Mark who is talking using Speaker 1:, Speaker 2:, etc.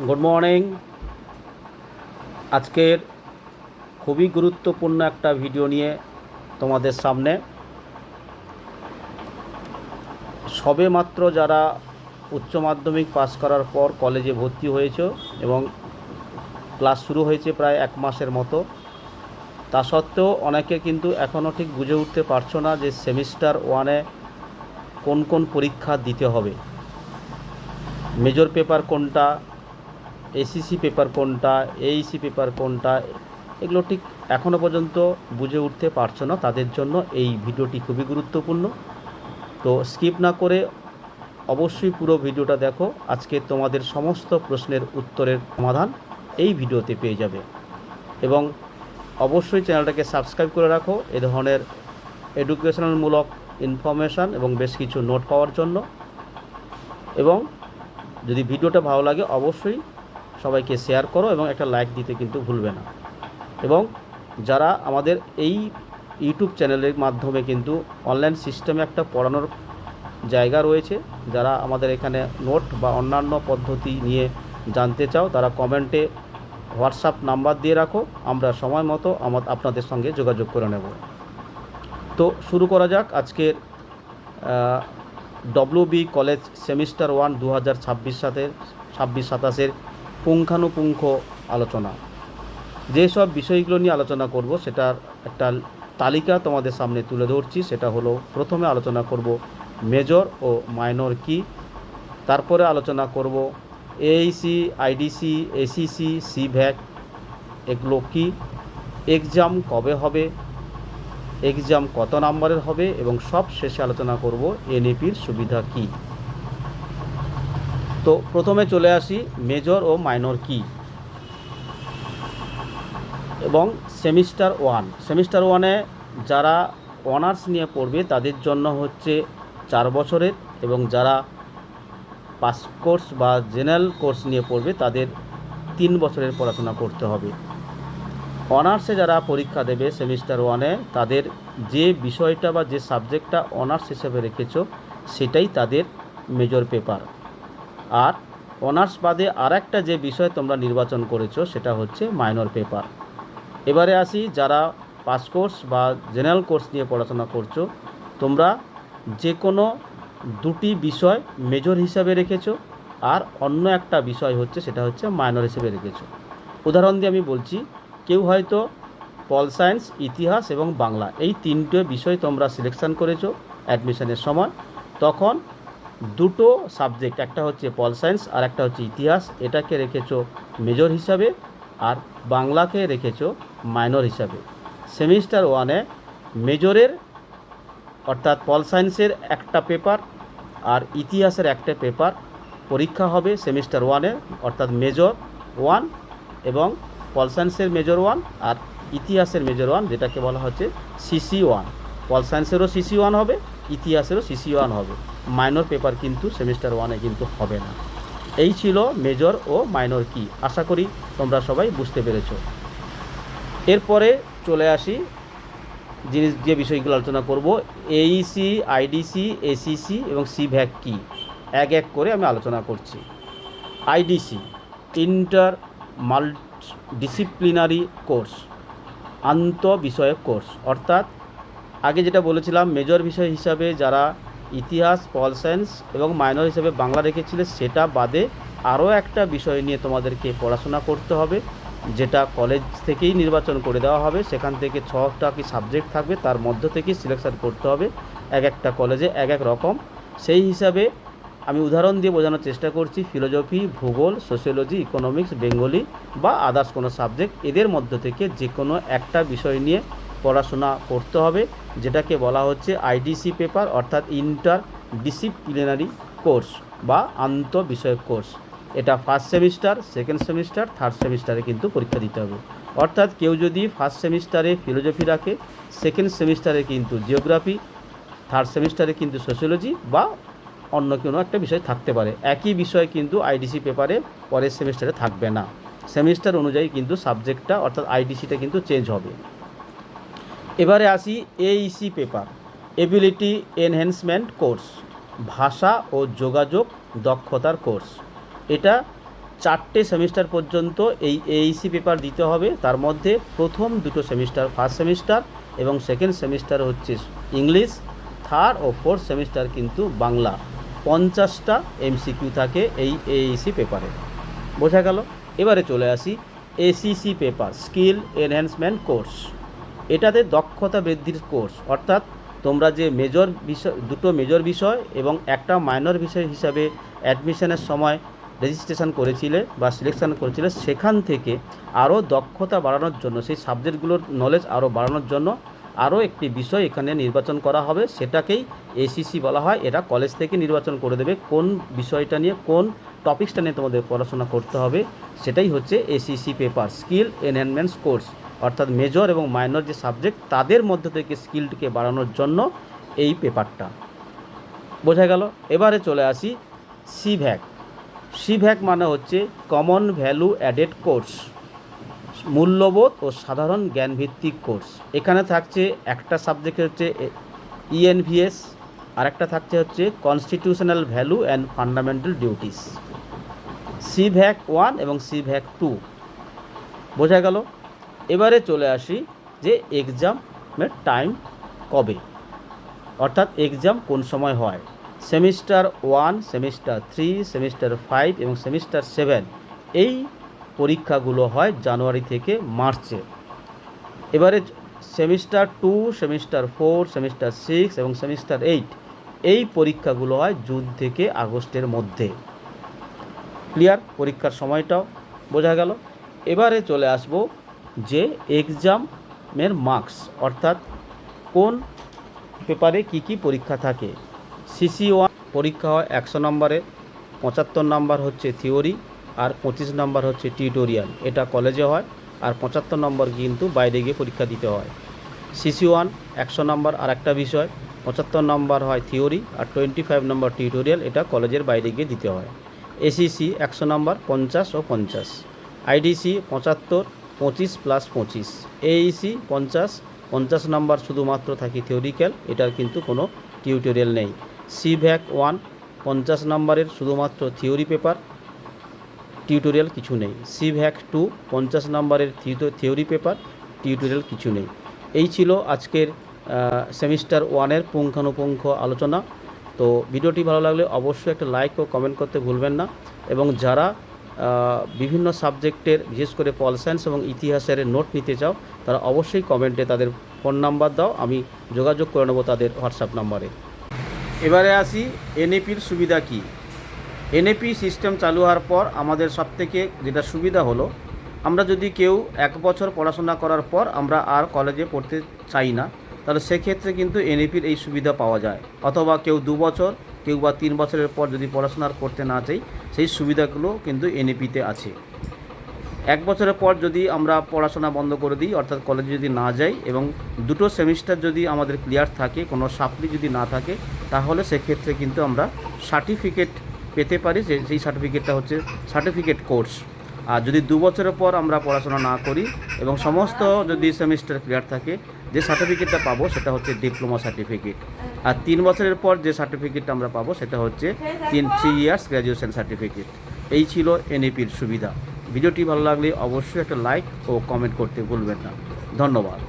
Speaker 1: Good morning. আজকের খুবই গুরুত্বপূর্ণ একটা ভিডিও নিয়ে তোমাদের সামনে। সবেমাত্র যারা উচ্চ মাধ্যমিক পাস করার পর কলেজে ভর্তি হয়েছে এবং ক্লাস শুরু হয়েছে প্রায় 1 মাসের মতো, তা সত্ত্বেও অনেকে কিন্তু এখনও ঠিক বুঝে উঠতে পারছো না যে সেমিস্টার ওয়ানে কোন কোন পরীক্ষা দিতে হবে, মেজর পেপার কোনটা, এসিসি পেপার কোনটা, এইসি পেপার কোনটা, এগুলো ঠিক এখনও পর্যন্ত বুঝে উঠতে পারছো না। তাদের জন্য এই ভিডিওটি খুবই গুরুত্বপূর্ণ। তো স্কিপ না করে অবশ্যই পুরো ভিডিওটা দেখো। আজকে তোমাদের সমস্ত প্রশ্নের উত্তরের সমাধান এই ভিডিওতে পেয়ে যাবে। এবং অবশ্যই চ্যানেলটাকে সাবস্ক্রাইব করে রাখো এ ধরনের এডুকেশনালমূলক ইনফরমেশান এবং বেশ কিছু নোট পাওয়ার জন্য। এবং যদি ভিডিওটা ভালো লাগে অবশ্যই সবাইকে শেয়ার করো এবং একটা লাইক দিতে কিন্তু ভুলবে না। এবং যারা আমাদের এই ইউটিউব চ্যানেলের মাধ্যমে কিন্তু অনলাইন সিস্টেমে একটা পড়ানোর জায়গা রয়েছে, যারা আমাদের এখানে নোট বা অন্যান্য পদ্ধতি নিয়ে জানতে চাও তারা কমেন্টে হোয়াটসঅ্যাপ নাম্বার দিয়ে রাখো, আমরা সময় মতো আপনাদের সঙ্গে যোগাযোগ করে নেব। তো শুরু করা যাক আজকের ডব্লিউবি কলেজ সেমিস্টার 1 2026-27 পুঙ্খানুপুঙ্খ আলোচনা। যেসব বিষয়গুলো নিয়ে আলোচনা করব সেটার একটা তালিকা তোমাদের সামনে তুলে ধরছি। সেটা হলো, প্রথমে আলোচনা করব মেজর ও মাইনর কি, তারপরে আলোচনা করব এইসি, আইডিসি, এসিসি, সিভ্যাক এগুলো কি, এক্সাম কবে হবে, এক্সাম কত নম্বরের হবে, এবং সব শেষে আলোচনা করব এনইপির সুবিধা কি। তো প্রথমে চলে আসি মেজর ও মাইনর কি এবং সেমিস্টার 1। সেমিস্টার 1-এ যারা অনার্স নিয়ে পড়বে তাদের জন্য হচ্ছে 4 বছরের, এবং যারা পাস কোর্স বা জেনারেল কোর্স নিয়ে পড়বে তাদের 3 বছরের পড়াশোনা করতে হবে। অনার্সে যারা পরীক্ষা দেবে সেমিস্টার 1-এ তাদের যে বিষয়টা বা যে সাবজেক্টটা অনার্স হিসেবে রেখেছো সেটাই তাদের মেজর পেপার। আর অনার্স বাদে আর একটা যে বিষয় তোমরা নির্বাচন করেছো সেটা হচ্ছে মাইনর পেপার। এবারে আসি, যারা পাস কোর্স বা জেনারেল কোর্স নিয়ে পড়াশোনা করছো তোমরা যে কোনো 2টি বিষয় মেজর হিসাবে রেখেছো আর অন্য একটা বিষয় হচ্ছে সেটা হচ্ছে মাইনর হিসেবে রেখেছো। উদাহরণ দিয়ে আমি বলছি, কেউ হয়তো পল সায়েন্স, ইতিহাস এবং বাংলা এই 3টে বিষয় তোমরা সিলেকশান করেছো অ্যাডমিশনের সময়, তখন 2টো সাবজেক্ট, একটা হচ্ছে পল সায়েন্স আর একটা হচ্ছে ইতিহাস, এটাকে রেখেছো মেজর হিসাবে আর বাংলাকে রেখেছো মাইনর হিসাবে। সেমিস্টার 1-এ মেজরের অর্থাৎ পল সায়েন্সের একটা পেপার আর ইতিহাসের একটা পেপার পরীক্ষা হবে সেমিস্টার 1-এ, অর্থাৎ মেজর 1 এবং পল সায়েন্সের মেজর 1 আর ইতিহাসের মেজর 1, যেটাকে বলা হচ্ছে সিসি 1। পল সায়েন্সেরও সিসি 1 হবে, ইতিহাসেরও সিসি 1 হবে। মাইনর পেপার কিন্তু সেমিস্টার 1-এ কিন্তু হবে না। এই ছিল মেজর ও মাইনর কি। আশা করি তোমরা সবাই বুঝতে পেরেছো। এরপরে চলে আসি যে বিষয়গুলো আলোচনা করব, এইসি, আইডিসি, এসিসি এবং সিভ্যাক কি, এক এক করে আমি আলোচনা করছি। আইডিসি ইন্টার ডিসিপ্লিনারি কোর্স, আন্তঃবিষয়ক কোর্স। অর্থাৎ আগে যেটা বলেছিলাম মেজর বিষয় হিসাবে যারা ইতিহাস, পল সায়েন্স এবং মাইনর হিসাবে বাংলা রেখেছিলে, সেটা বাদে আরও একটা বিষয় নিয়ে তোমাদেরকে পড়াশোনা করতে হবে, যেটা কলেজ থেকেই নির্বাচন করে দেওয়া হবে। সেখান থেকে 6টা কি সাবজেক্ট থাকবে, তার মধ্য থেকেই সিলেকশন করতে হবে। এক একটা কলেজে এক এক রকম। সেই হিসাবে আমি উদাহরণ দিয়ে বোঝানোর চেষ্টা করছি, ফিলোজফি, ভূগোল, সোশিওলজি, ইকোনমিক্স, বেঙ্গলি বা আদার্স কোনো সাবজেক্ট, এদের মধ্য থেকে যে কোনো একটা বিষয় নিয়ে পড়াশোনা করতে হবে, যেটাকে বলা হচ্ছে আইডিসি পেপার, অর্থাৎ ইন্টার ডিসিপ্লিনারি কোর্স বা আন্তঃবিষয়ক কোর্স। এটা first semester, second semester, third সেমিস্টারে কিন্তু পরীক্ষা দিতে হবে। অর্থাৎ কেউ যদি ফার্স্ট সেমিস্টারে ফিলোজফি রাখে, সেকেন্ড সেমিস্টারে কিন্তু জিওগ্রাফি, থার্ড সেমিস্টারে কিন্তু সোশিওলজি বা অন্য কোনো একটা বিষয় থাকতে পারে। একই বিষয় কিন্তু আইডিসি পেপারে পরের সেমিস্টারে থাকবে না। সেমিস্টার অনুযায়ী কিন্তু সাবজেক্টটা অর্থাৎ আইডিসিটা কিন্তু চেঞ্জ হবে। এবারে আসি Aisi paper, ability enhancement course, ভাষা ও যোগাযোগ দক্ষতার কোর্স। এটা 4টে সেমিস্টার পর্যন্ত এই এইসি পেপার দিতে হবে। তার মধ্যে প্রথম 2টো সেমিস্টার ফার্স্ট সেমিস্টার এবং সেকেন্ড সেমিস্টার হচ্ছে ইংলিশ, থার্ড ও ফোর্থ সেমিস্টার কিন্তু বাংলা। 50টা এমসিকিউ থাকে এই এইসি পেপারে। বোঝা গেল? এবারে চলে আসি SEC paper, skill enhancement course. এটাতে দক্ষতা বৃদ্ধির কোর্স, অর্থাৎ তোমরা যে মেজর বিষয়, 2টো মেজর বিষয় এবং একটা মাইনর বিষয় হিসাবে অ্যাডমিশনের সময় রেজিস্ট্রেশন করেছিলে বা সিলেকশন করেছিলে, সেখান থেকে আরও দক্ষতা বাড়ানোর জন্য, সেই সাবজেক্টগুলোর নলেজ আরও বাড়ানোর জন্য আরও একটি বিষয় এখানে নির্বাচন করা হবে, সেটাকেই এসিসি বলা হয়। এটা কলেজ থেকে নির্বাচন করে দেবে কোন বিষয়টা নিয়ে, কোন টপিক্সটা নিয়ে তোমাদের পড়াশোনা করতে হবে, সেটাই হচ্ছে SEC paper, skill enhancement course. অর্থাৎ মেজর এবং মাইনর যে সাবজেক্ট, তাদের মধ্যে থেকে স্কিলটিকে বাড়ানোর জন্য এই পেপারটা। বোঝা গেল? এবারে চলে আসি সিভ্যাক। সিভ্যাক মানে হচ্ছে কমন ভ্যালু অ্যাডেড কোর্স, মূল্যবোধ ও সাধারণ জ্ঞানভিত্তিক কোর্স। এখানে থাকছে একটা সাবজেক্ট হচ্ছে ইএনভিএস, আর একটা থাকছে হচ্ছে constitutional value and fundamental duties. সিভ্যাক 1 এবং সিভ্যাক 2। বোঝা গেল? এবারে চলে আসি যে এক্সামের টাইম কবে, অর্থাৎ এক্সাম কোন সময় হয়। সেমিস্টার 1, সেমিস্টার 3, সেমিস্টার 5 এবং সেমিস্টার 7 এই পরীক্ষাগুলো হয় জানুয়ারি থেকে মার্চে। এবারে সেমিস্টার 2, সেমিস্টার 4, সেমিস্টার 6 এবং সেমিস্টার 8 এই পরীক্ষাগুলো হয় জুন থেকে আগস্টের মধ্যে। ক্লিয়ার? পরীক্ষার সময়টাও বোঝা গেল। এবারে চলে আসব যে এক্সামের মার্কস, অর্থাৎ কোন পেপারে কি কি পরীক্ষা থাকে। CC1 পরীক্ষা হয় 100 নম্বরের, 75 নম্বর হচ্ছে থিওরি আর 25 নম্বর হচ্ছে টিউটোরিয়াল। এটা কলেজে হয়, আর 75 নম্বর কিন্তু বাইরে গিয়ে পরীক্ষা দিতে হয়। CC1 100 নম্বর আর একটা বিষয়, 75 নম্বর হয় থিওরি আর 25 নম্বর টিউটোরিয়াল, এটা কলেজের বাইরে গিয়ে দিতে হয়। ACC 100 নম্বর 50 ও 50, IDC 75, 25 + 25, AEC 50, 50 নম্বর শুধুমাত্র থাকে থিওরিক্যাল, এটার কিন্তু কোনো টিউটোরিয়াল নেই। সিভ্যাক 1 50 নম্বরের শুধুমাত্র থিওরি পেপার, টিউটোরিয়াল কিছু নেই। সিভ্যাক 2 50 নম্বরের থিওরি পেপার, টিউটোরিয়াল কিছু নেই। এই ছিল আজকের সেমিস্টার 1-এর পুঙ্খানুপুঙ্খ আলোচনা। তো ভিডিওটি ভালো লাগলে অবশ্যই একটা লাইক ও কমেন্ট করতে ভুলবেন না, এবং যারা বিভিন্ন সাবজেক্টের বিশেষ করে পল সায়েন্স এবং ইতিহাসের নোট নিতে চাও, তারা অবশ্যই কমেন্টে তাদের ফোন নাম্বার দাও, আমি যোগাযোগ করে নেব তাদের হোয়াটসঅ্যাপ নাম্বারে। এবারে আসি এনএপির সুবিধা কী। এনএপি সিস্টেম চালু হওয়ার পর আমাদের সবথেকে যেটা সুবিধা হলো, আমরা যদি কেউ 1 বছর পড়াশোনা করার পর আমরা আর কলেজে পড়তে চাই না, তাহলে সেক্ষেত্রে কিন্তু এনএপির এই সুবিধা পাওয়া যায়। অথবা কেউ 2 বছর, কেউ বা 3 বছরের পর যদি পড়াশোনা করতে না চাই, সেই সুবিধাগুলো কিন্তু এনএপিতে আছে। 1 বছরের পর যদি আমরা পড়াশোনা বন্ধ করে দিই, অর্থাৎ কলেজে যদি না যাই, এবং 2টো সেমিস্টার যদি আমাদের ক্লিয়ার থাকে, কোনো সাপ্লি যদি না থাকে, তাহলে সেক্ষেত্রে কিন্তু আমরা সার্টিফিকেট পেতে পারি। সেই সার্টিফিকেটটা হচ্ছে সার্টিফিকেট কোর্স। আর যদি 2 বছরের পর আমরা পড়াশোনা না করি এবং সমস্ত যদি সেমিস্টার ক্লিয়ার থাকে, যে সার্টিফিকেটটা পাবো সেটা হচ্ছে ডিপ্লোমা সার্টিফিকেট। আর 3 বছরের পর যে সার্টিফিকেটটা আমরা পাবো সেটা হচ্ছে 3 ইয়ার্স গ্র্যাজুয়েশন সার্টিফিকেট। এই ছিল এনএপির সুবিধা। ভিডিওটি ভালো লাগলে অবশ্যই একটা লাইক ও কমেন্ট করতে ভুলবেন না। ধন্যবাদ।